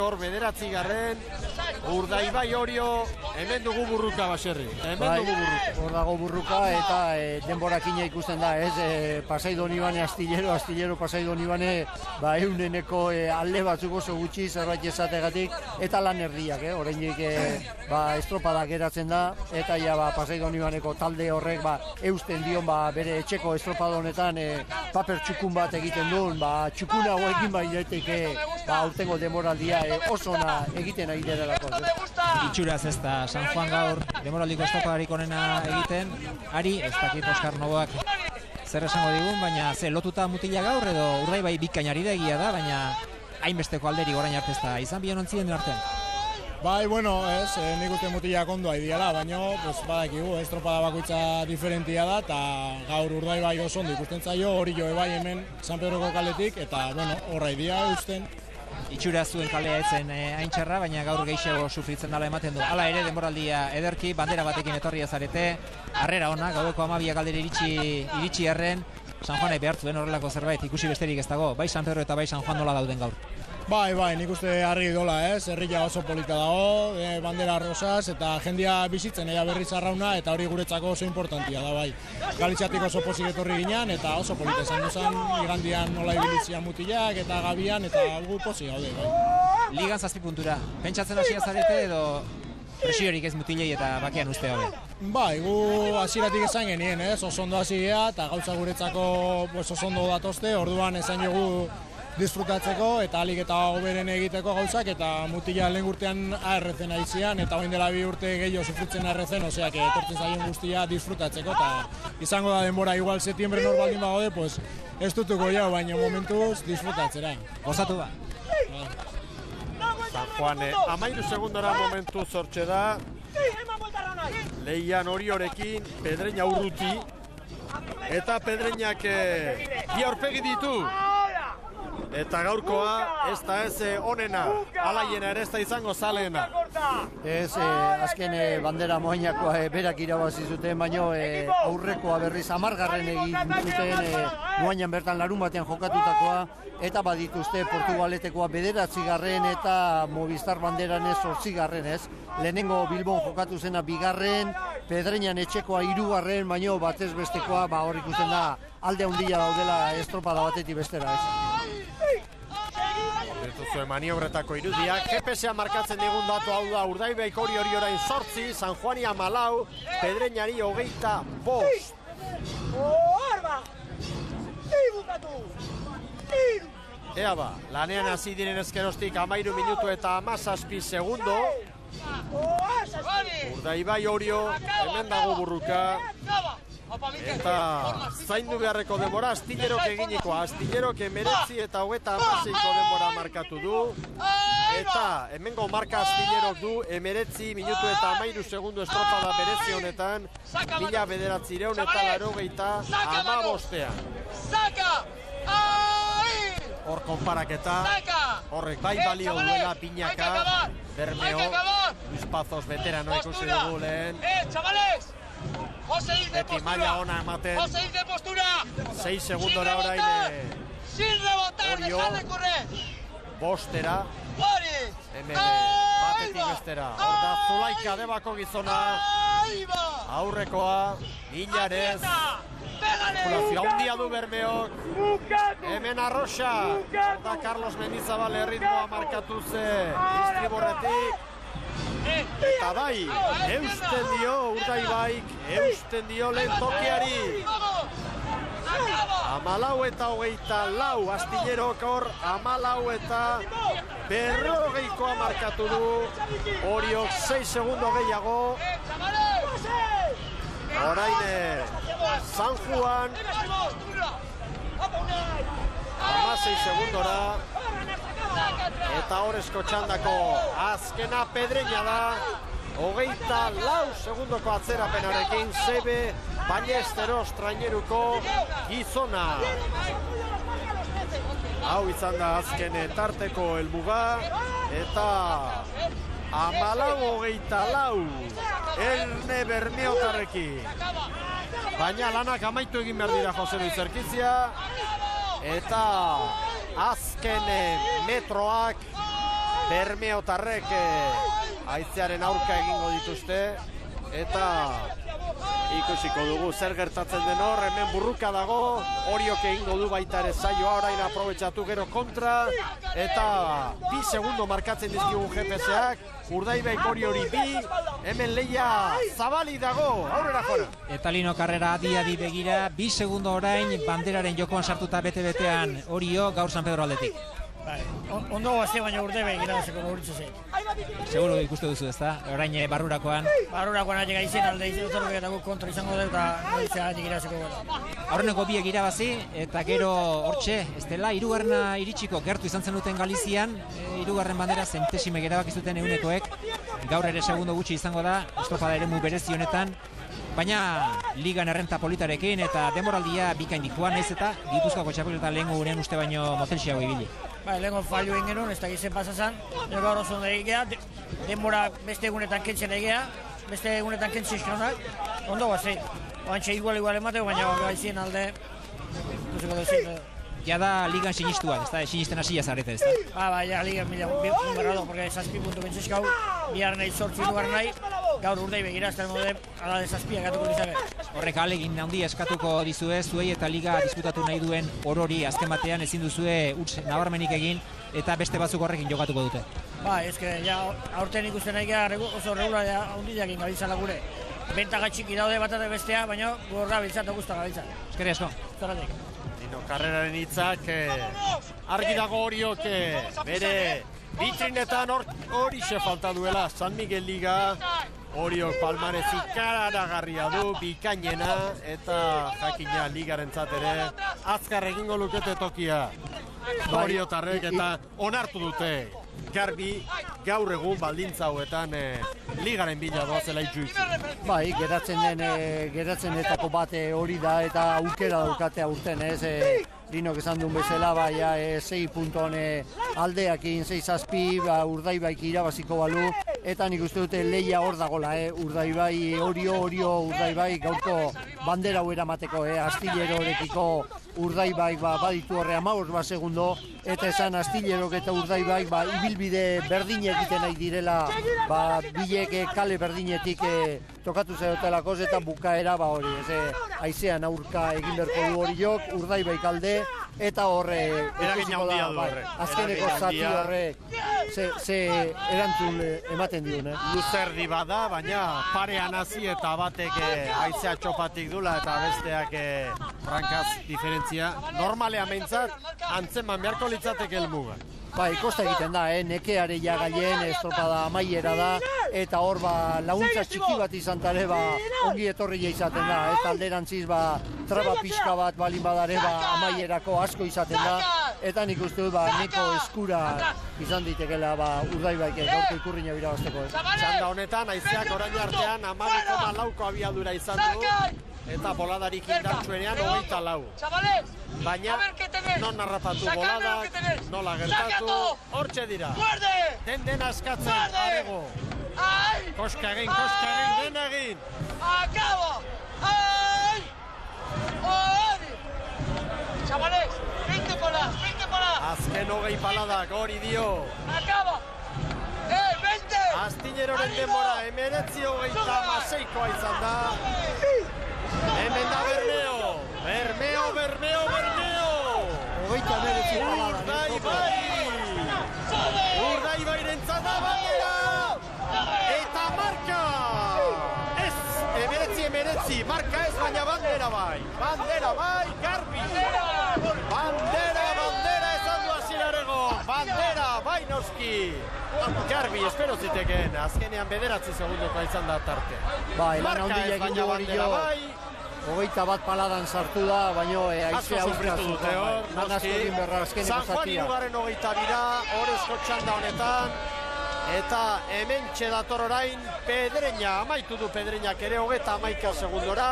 Hor 9. Urdaibai Orio, hemen dugu burruka baserri. Hemen dugu burruka. Hor dago burruka eta denborakina ikusten da, ez? Pasai Donibane astillero Pasai Donibane, euneneko alde batzuk oso gutxi zerbait esategatik, eta lan erdiak, oraindik estropada geratzen da, eta ja Pasai Donibaneko talde horrek eusten dion bere etxeko estropada honetan paper txukun bat egiten duen, txukuna hauekin baireteke aurtengo demoraldia oso ona egiten ari derelako. Itxuraz ez da San Juan gaur demoraldiko estopadarik onena egiten, ari ez dakit Oskar Noboak zer esango digun, baina ze lotuta mutila gaur edo Urdaibai bikainari da egia da, baina hainbesteko alderi orain arte ez da izan bion ontzien den artean. Nik uste mutilak ondo aidiala, baina badakigu, estropada bakoitza diferentia da, eta gaur Urdaibai oso ondo ikusten zaio, hori jo ebai hemen San Pedroko kaletik, eta horra idia eusten. Itxura zuen kalea etzen hain txarra, baina gaur gehiago sufritzen dela ematen du. Hala ere, denboraldia ederki, bandera batekin etorria zarete, harrera ona, gaueko 12 galdera iritsi erren, San Juanek behar zuen horrelako zerbait, ikusi besterik ez dago, bai San Pedro eta bai San Juan nola dauden gaur. Bai, nik uste harri dola, herria oso polita dago, bandera rosaz, eta jendia bizitzen ea berriz arrauna, eta hori guretzako oso importantia da, bai. Galitzatik oso pozik etorri ginen, eta oso polita esan duzan, igandian nola ibilizian mutilak, eta gabian, eta gu pozik gaude, bai. Ligan 7 puntura, pentsatzen hasia zarete edo presiorik ez mutilei eta bakean uste gabe? Bai, gu hasieratik esan genien, oso ondo hasi gea, eta gauza guretzako oso ondo datozte, orduan esan jogu disfrutatzeko eta alik eta hoberen egiteko gauzak, eta mutila lehen urtean ARZ-en aizian, eta orain dela 2 urte gehiago sufritzen ARZ-en, oseak etortzen zaien guztia disfrutatzeko, eta izango da denbora igual septiembre nor baldin bagode, pues ez dutuko jau, baina momentuz disfrutatzera. Gozatu ba. San Juan, 13 segundora momentu zortxe da, Leian Oriorekin, Pedreña Urruti, eta Pedreñak bi aurpegi ditu. Eta gaurkoa ez da ez onena, alaiena ere ez da izango zaleena. Ez, azken bandera moinakoa berak irabazi zuten, baino aurrekoa berriz 10. egin zuten moainan bertan larun batean jokatutakoa, eta badituzte Portugaletekoa 9. eta Movistar banderan ez 8. ez. Lehenengo Bilbon jokatu zena 2. Pedreñan etxekoa 3. baino batez bestekoa hor ikusten da alde handia daudela estropada batetik bestera ez. Zuen maniobretako irudiak, GPS-a markatzen digun datu hau da, Urdaibaik hori orain 8, San Juani 14, Pedreñari 25. Ea lanean hasi diren ezkerostik 13 minutu eta 17 segundo. Urdaibai Orio, hemen dago burruka. Eta zaindu beharreko denbora Astillerok eginikoa, Astillerok 19 eta 26ko denbora markatu du, eta hemengo marka Astillerok du 19 minutu eta 13 segundo estropada berezi honetan, 1985 hor konparaketa, horrek bai balio duela Piñaka, Bermeo, Luis Pazos veterano ikusi dugu lehen. Beti maila ona ematen 6 segundora orain Orio bostera hemen batetik bestera hor da Zulaika Debako gizona aurrekoa Iñarez populazio handia du Bermeok hemen Arroxa da Carlos Mendizabal erritmoa markatu ze Istriborretik. Eta bai, eusten dio Urdaibaik, eusten dio lehen tokiari. 14 eta 24, Astillerok hor 14 eta 40koa markatu du. Oriok 6 segundo gehiago. Orain San Juan 16 segundora. Eta horrezko txandako azkena Pedreña da 24 segundoko atzerapenarekin Sebe Ballesteros traineruko gizona. Hau izan da azken tarteko helmuga eta 14-24 Erne Bermeotarrekin. Baina lanak amaitu egin behar dira Jose Luis Zerkizia eta azken metroak Bermeotarrek haizearen aurka egingo dituzte, eta ikusiko dugu zer gertatzen den hor. Hemen burruka dago, Oriok egingo du baita ere saioa, orain aprobetxatu gero kontra, eta 2 segundo markatzen dizkigu GPS-ak, Urdaibaik Oriori 2, hemen leia zabali dago, aurrera jora. Eta Lino Karrera adi begira, 2 segundo orain banderaren jokoan sartuta bete-betean Orio gaur San Pedro aldetik. Ondo gazte baina Urdaibaik irabaziko gauritzu zen. Seguro ikuste duzu, ezta? Orain barrurakoan. Barrurakoan atxeka izan alde izan dut kontra izango dut eta noitzea atxek irabaziko gara. Aurreneko biek irabazi eta gero hortxe, ez dela, 3. iritsiko gertu izan zen duten Galizian, 3. bandera zentesimek erabakizuten eunekoek, gaur ere segundo gutxi izango da, estropada eremu berezi honetan, baina ligan errenta politarekin eta demoraldia bikain dikoan ez eta Gipuzkoako txapelketa lehengo gurean uste baino motelxiago ibili. Lehengo fallo egin genuen, ez da gizen pasazan, gaur oso ondo egea, denbora beste egunetan kentzen egea, beste egunetan kentzen izkionak, ondo guazen. Oantxe igual emateko, baina gaizien alde, ikusiko duzien. Ja da ligan sinistuak, ez da, sinisten hasia zarete, ez da? Ja, ligan berrado, porque 7 puntu bentzeskau, bihar nahi 8 lugar nahi, gaur Urdaibaik irazten mode, ala de 7 gatuko dizake. Horrek alegin handi eskatuko dizue, zuei eta liga disputatu nahi duen orori azken batean ezin duzue huts nabarmenik egin, eta beste batzuk horrekin jokatuko dute. Eske, ja, aurten ikusten nahi gara oso regularia handiakin gabiltzala gure. Bentaga txiki daude bat eta bestea, baina gorra biltzat guztak gabiltzat. Eskerri asko. Zeratik. Karreraren hitzak argi dago Oriok bere bitrinetan horixe falta duela. San Miguel Liga, Oriok palmarez ikaragarria du, bikainena, eta jakina ligarentzat ere azkar egingo lukete tokia. Oriotarrek eta onartu dute garbi gaur egun baldintza hauetan ligaren bila doazela itxuitzen. Geratzenetako bat hori da eta aukera daukatea urten, ez? Linok esan duen bezala, 6 punton aldeakin, 6-7, Urdaibaik irabaziko balu, eta nik uste dute leia hor dagola, Urdaibai, Orio, Urdaibai, gaurko bandera hau eramateko, Astillerorekiko Urdaibaik baditu horre 15 segundo, eta esan Astillerok eta Urdaibaik ibilbide berdin egiten nahi direla, bilek kale berdinetik tokatu zaiotelako eta bukaera hori, haizean aurka egin berko du Oriok, Urdaibaik alde, eta horre azkeneko zati horre ze erantzun ematen diun. Luzerdi bada, baina parean hasi eta batek haizea txopatik dula eta besteak frankaz diferentzia. Normalean behintzat, antzeman beharko litzateke helmuga. Kosta egiten da, nekeare ja gaien, estropada amaiera da, eta hor laguntza txiki bat izan tare ongi etorria izaten da, eta alderantziz traba pixka bat balin badare amaierako asko izaten da, eta nik uste dut neko eskura izan ditekela Urdaibaik gaurko ikurriña birabazteko. Txanda honetan, haizeak orain artean 12,4 abiadura izan du, eta boladarik indartsuenean 24. Baina, non narrapatu boladak, nola gertatu, hortxe dira. Den askatzen, arego. Koska egin, den egin. Akabo! Ai! Hori! Chavales, 20 polas! Azken 20 paladak, hori dio. Akabo! 20! Astilleroren denbora, 19-26koa izan da. Hemen da Bermeo! Urdaibairentzat da bandera! Eta marka! Ez, 19, marka ez, baina bandera bai, garbi! Bandera ezan du Asirarego! Bandera, bai noski! Garbi, espero ziteken, azkenean 9 segundokoa izan da tarte. Marka ez, baina bandera bai! 21 paladan sartu da, baina aizea aurrera dute hor, noski. San Juan Irugarren 22 da, horrezko txanda honetan, eta hemen txedator orain Pedreña, amaitu du Pedreñak ere 31 segundora,